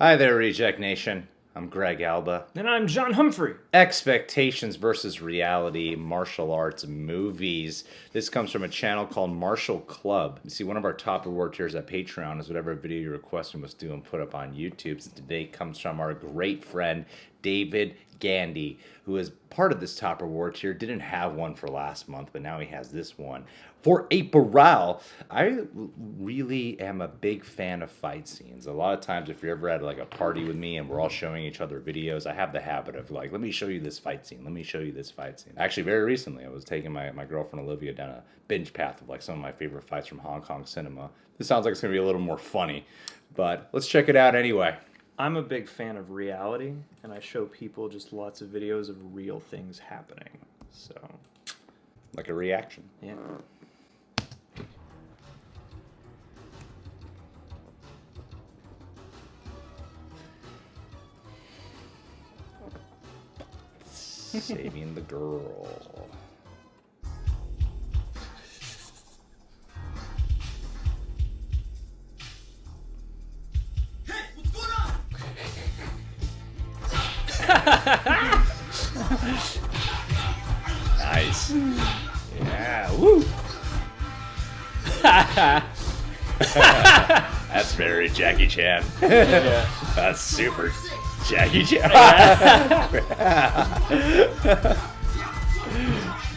Hi there, Reject Nation. I'm Greg Alba. And I'm John Humphrey. Expectations versus reality martial arts movies. This comes from a channel called MartialClub. You see, one of our top reward tiers at Patreon is whatever video you request must do and put up on YouTube. So today comes from our great friend, David Gandy, who is part of this top reward tier. Didn't have one for last month, but now he has this one. For April, I really am a big fan of fight scenes. A lot of times, if you're ever at like a party with me and we're all showing each other videos, I have the habit of like, let me show you this fight scene. Let me show you this fight scene. Actually, very recently, I was taking my girlfriend Olivia down a binge path of like some of my favorite fights from Hong Kong cinema. This sounds like it's going to be a little more funny, but let's check it out anyway. I'm a big fan of reality, and I show people just lots of videos of real things happening. So, Like a reaction. yeah. Saving the girl. Hey, what's going on? Nice. Yeah, woo. That's very Jackie Chan. Yeah. That's super Jackie Chan.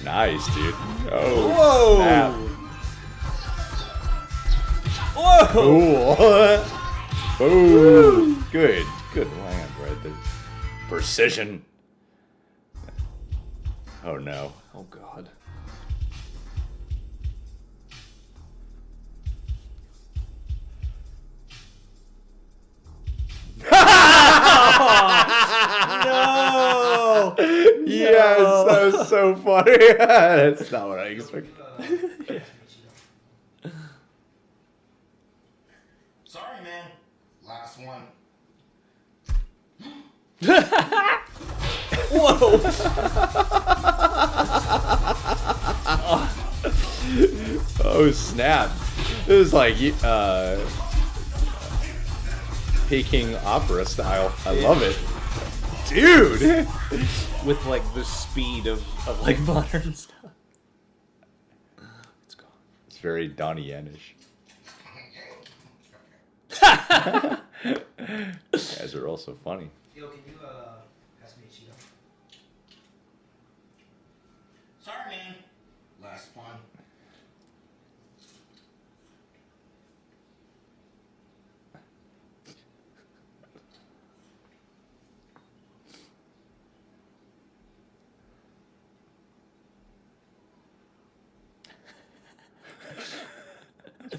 Nice, dude. Oh, Whoa! snap. Cool. Boom. Good land right there. Precision. Oh no. Oh, God. No! Yes, that was so funny. That's not what I expected. Sorry, man. Last one. Whoa! Oh snap! It was like Peking opera style. I love it, dude. With like the speed of like modern stuff. It's gone. It's very Donnie Yen-ish. You guys are also funny. Yo, can you pass me a Cheeto? Sorry, man. Last one.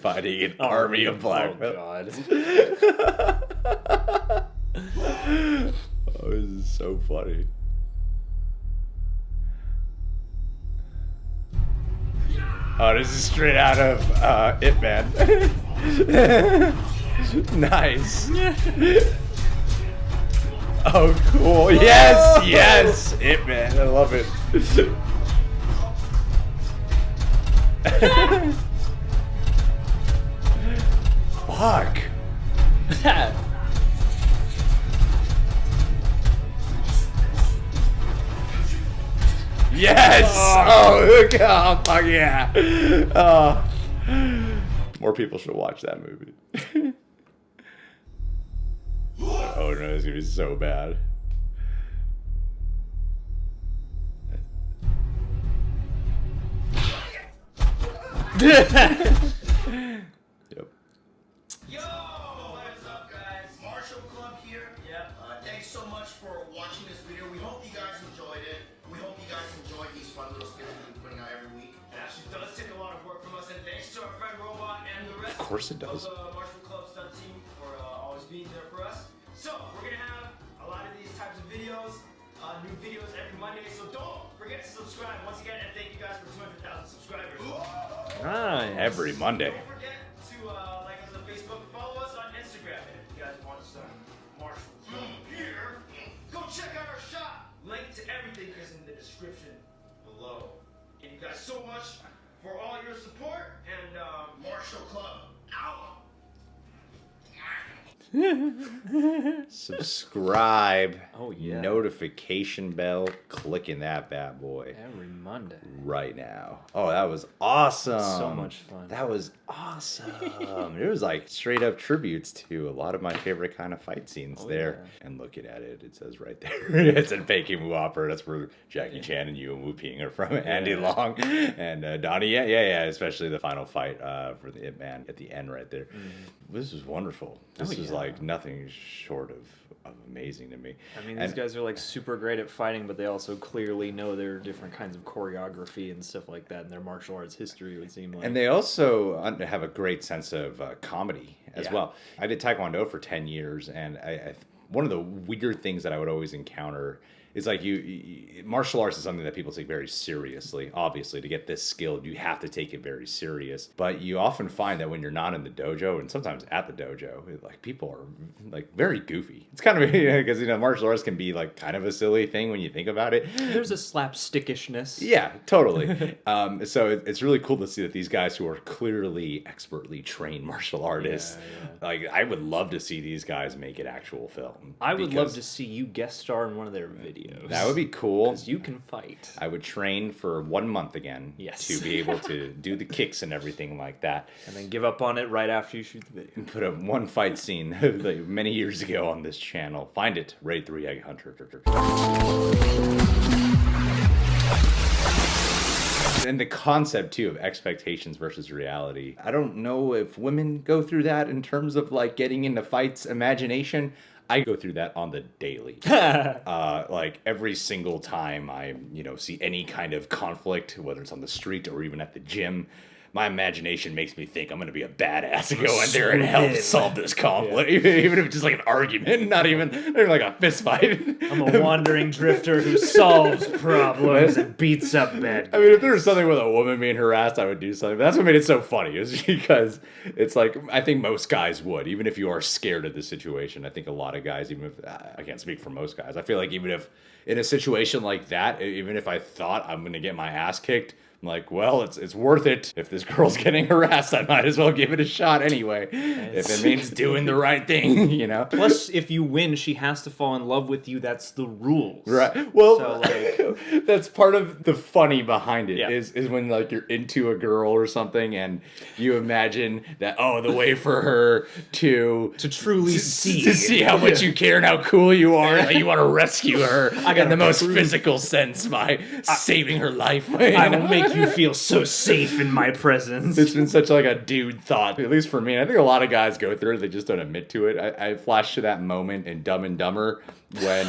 Fighting an army of black men. God. Oh, this is so funny. Oh, this is straight out of It Man. Nice. Oh, cool. Yes, yes. It Man. I love it. Fuck. Yes! Oh, fuck yeah! More people should watch that movie. Oh no, it's gonna be so bad. Yep. Yo, what's up, guys? MartialClub here. Yeah. Thanks so much for watching this video. We hope you guys enjoyed it. We hope you guys enjoyed these fun little skits we've been putting out every week. It actually does take a lot of work from us, and thanks to our friend Robot and the rest Of course it does. of the MartialClub stunt team for always being there for us. So we're gonna have a lot of these types of videos, new videos every Monday. So don't forget to subscribe once again, and thank you guys for 200,000 subscribers. Nice. Every Monday. Don't forget to like us on Facebook, follow us on Instagram, and if you guys want some Martial here, go check out our shop. Link to everything is in the description below. Thank you guys so much for all your support, and MartialClub out. Subscribe. Oh, yeah. Notification bell. Clicking that bad boy Every Monday. right now. Oh, that was awesome. So much fun. That was awesome. There was like straight up tributes to a lot of my favorite kind of fight scenes there. Yeah. And looking at it, it says right there, it said Peking Wu Opera. That's where Jackie Chan and Yu and Wu Ping are from. Andy Long and Donnie. Yeah. Especially the final fight for the Ip Man at the end right there. This was wonderful. This was like nothing short of amazing to me. I mean, these guys are like super great at fighting, but they also clearly know there are different kinds of choreography and stuff like that in their martial arts history, it would seem like. And they also have a great sense of comedy as well. I did Taekwondo for 10 years, and one of the weird things that I would always encounter is like martial arts is something that people take very seriously. Obviously, to get this skill, you have to take it very serious. But you often find that when you're not in the dojo, and sometimes at the dojo, like people are like very goofy. It's kind of because martial arts can be like kind of a silly thing when you think about it. There's a slapstickishness. Yeah, totally. So it's really cool to see that these guys who are clearly expertly trained martial artists, like I would love to see these guys make an actual film. I would love to see you guest star in one of their videos. That would be cool. Because you can fight. I would train for 1 month again to be able to do the kicks and everything like that. And then give up on it right after you shoot the video. And put up one fight scene like many years ago on this channel. Find it, Raid 3 Egg Hunter. And the concept, too, of expectations versus reality. I don't know if women go through that in terms of, like, getting into fights, imagination. I go through that on the daily. Like, every single time I, see any kind of conflict, whether it's on the street or even at the gym, my imagination makes me think I'm going to be a badass and go in there and help solve this conflict. Even if it's just like an argument, not even like a fist fight. I'm a wandering drifter who solves problems and beats up bad guys. I mean, if there was something with a woman being harassed, I would do something. But that's what made it so funny, is because it's like, I think most guys would, even if you are scared of the situation. I think a lot of guys, even if, I can't speak for most guys, I feel like even if in a situation like that, even if I thought I'm going to get my ass kicked, I'm like, well, it's worth it. If this girl's getting harassed, I might as well give it a shot anyway. If it means doing the right thing, Plus, if you win, she has to fall in love with you. That's the rules. Right. Well, so, that's part of the funny behind it is when like you're into a girl or something and you imagine that, the way for her to truly see how much you care and how cool you are, like you want to rescue her in the most physical sense by saving her life. I will make you feel so safe in my presence. It's been such like a dude thought, at least for me. I think a lot of guys go through it, they just don't admit to it. I flashed to that moment in Dumb and Dumber when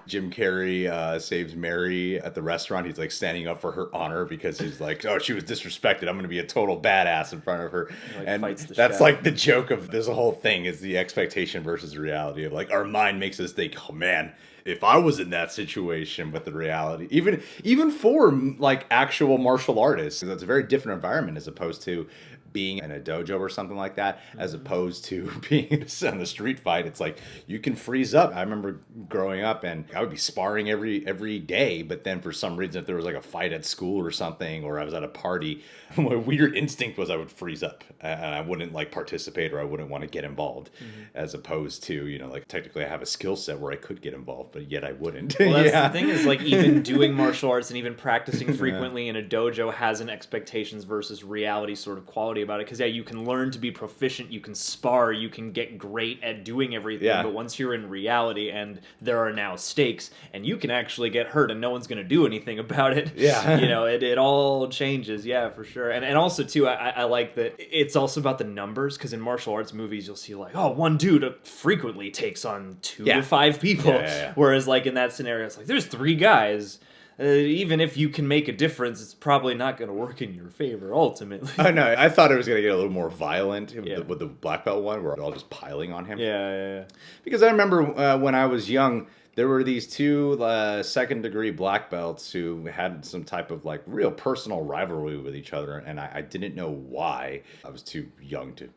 Jim Carrey saves Mary at the restaurant. He's like standing up for her honor because he's like, she was disrespected. I'm going to be a total badass in front of her. And that's like the joke of this whole thing, is the expectation versus reality of like our mind makes us think, oh man, if I was in that situation, with the reality, even for like actual martial artists, that's a very different environment as opposed to being in a dojo or something like that, as opposed to being on the street fight. It's like you can freeze up. I remember growing up and I would be sparring every day, but then for some reason, if there was like a fight at school or something, or I was at a party, my weird instinct was I would freeze up and I wouldn't like participate, or I wouldn't want to get involved, as opposed to, like technically I have a skill set where I could get involved, but yet I wouldn't. Well, that's the thing, is like even doing martial arts and even practicing frequently in a dojo has an expectations versus reality sort of quality about it. Because you can learn to be proficient, you can spar, you can get great at doing everything, but once you're in reality and there are now stakes and you can actually get hurt and no one's going to do anything about it, it all changes. For sure. And also too, I like that it's also about the numbers, because in martial arts movies you'll see like, one dude frequently takes on 2 to 5 people, whereas like in that scenario it's like there's 3 guys. Even if you can make a difference, it's probably not going to work in your favor ultimately. I know. I thought it was going to get a little more violent with the black belt one, where they're all just piling on him. Yeah. Because I remember when I was young, there were these 2 second-degree black belts who had some type of like real personal rivalry with each other, and I didn't know why. I was too young to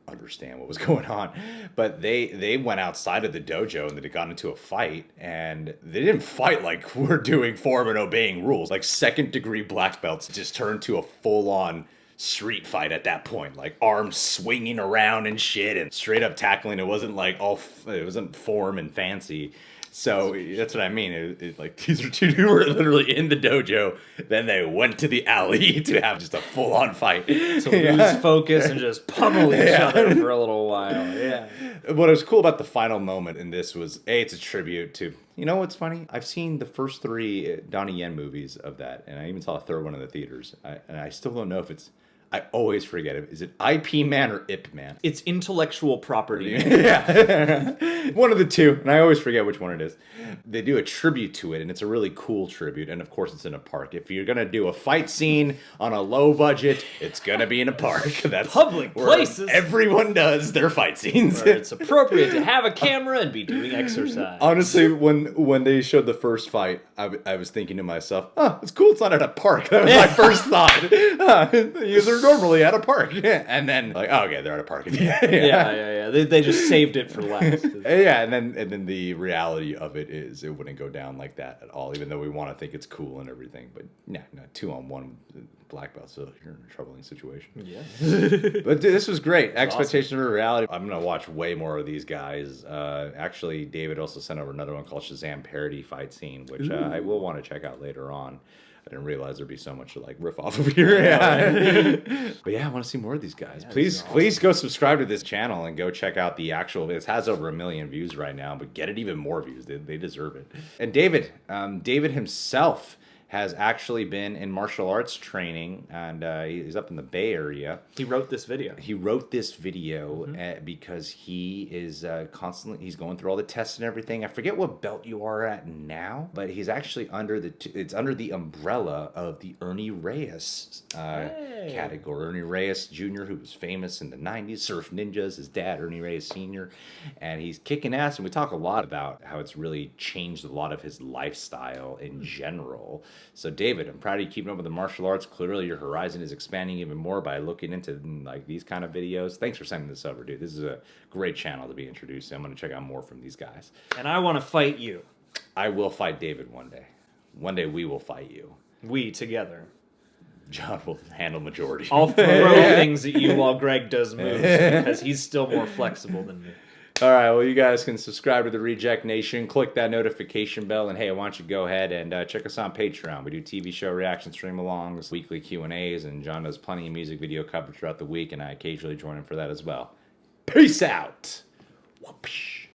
understand what was going on, but they went outside of the dojo and they got into a fight, and they didn't fight like we're doing form and obeying rules. Like second degree black belts just turned to a full-on street fight at that point, like arms swinging around and shit, and straight up tackling. It wasn't like it wasn't form and fancy. So that's what I mean. Like these are two who were literally in the dojo, then they went to the alley to have just a full on fight, to lose focus and just pummel each other for a little while. Yeah. What was cool about the final moment in this was, it's a tribute to, you know what's funny? I've seen the first 3 Donnie Yen movies of that, and I even saw a third one in the theaters. And I still don't know if it's, I always forget it. Is it IP Man or Ip Man? It's intellectual property. Yeah. One of the two, and I always forget which one it is. They do a tribute to it, and it's a really cool tribute, and of course it's in a park. If you're going to do a fight scene on a low budget, it's going to be in a park. That's public where places. Everyone does their fight scenes. Where it's appropriate to have a camera and be doing exercise. Honestly, when they showed the first fight, I was thinking to myself, oh, it's cool it's not at a park. That was my first thought. They're normally at a park. And then, like, oh, okay, they're at a park. Yeah. They just saved it for last. Yeah, and then the reality of it is it wouldn't go down like that at all, even though we want to think it's cool and everything. But no, 2-on-1 black belt, so you're in a troubling situation. Yeah. But dude, this was great. Expectations awesome. for reality. I'm going to watch way more of these guys. Actually, David also sent over another one called Shazam Parody Fight Scene, which I will want to check out later on. I didn't realize there'd be so much to like riff off of here. Yeah. But yeah, I want to see more of these guys. Yeah, please go subscribe to this channel and go check out the actual. This has over 1 million views right now, but get it even more views. They deserve it. And David himself has actually been in martial arts training, and he's up in the Bay Area. He wrote this video. Because he is constantly, he's going through all the tests and everything. I forget what belt you are at now, but he's actually under the umbrella of the Ernie Reyes category. Ernie Reyes Jr., who was famous in the 90s, Surf Ninjas, his dad, Ernie Reyes Sr., and he's kicking ass, and we talk a lot about how it's really changed a lot of his lifestyle in general. So David, I'm proud of you keeping up with the martial arts. Clearly your horizon is expanding even more by looking into like these kind of videos. Thanks for sending this over, dude. This is a great channel to be introduced to. I'm going to check out more from these guys. And I want to fight you. I will fight David one day. One day we will fight you. We together. John will handle majority. I'll throw things at you while Greg does moves because he's still more flexible than me. All right, well, you guys can subscribe to the Reject Nation. Click that notification bell. And, hey, why don't you go ahead and check us on Patreon. We do TV show reaction stream-alongs, weekly Q&As, and John does plenty of music video coverage throughout the week, and I occasionally join him for that as well. Peace out. Whoopsh.